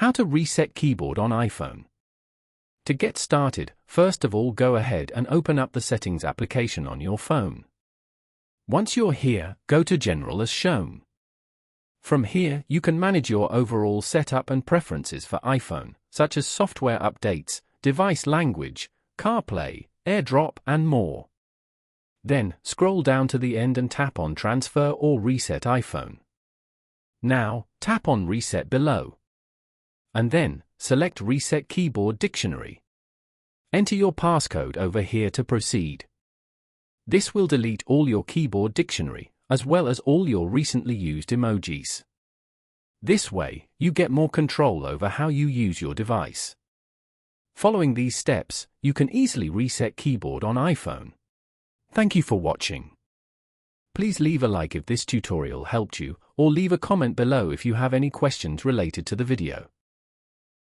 How to reset keyboard on iPhone. To get started, first of all go ahead and open up the Settings application on your phone. Once you're here, go to General as shown. From here, you can manage your overall setup and preferences for iPhone, such as software updates, device language, CarPlay, AirDrop, and more. Then, scroll down to the end and tap on Transfer or Reset iPhone. Now, tap on Reset below. And then, select Reset Keyboard Dictionary. Enter your passcode over here to proceed. This will delete all your keyboard dictionary, as well as all your recently used emojis. This way, you get more control over how you use your device. Following these steps, you can easily reset keyboard on iPhone. Thank you for watching. Please leave a like if this tutorial helped you, or leave a comment below if you have any questions related to the video.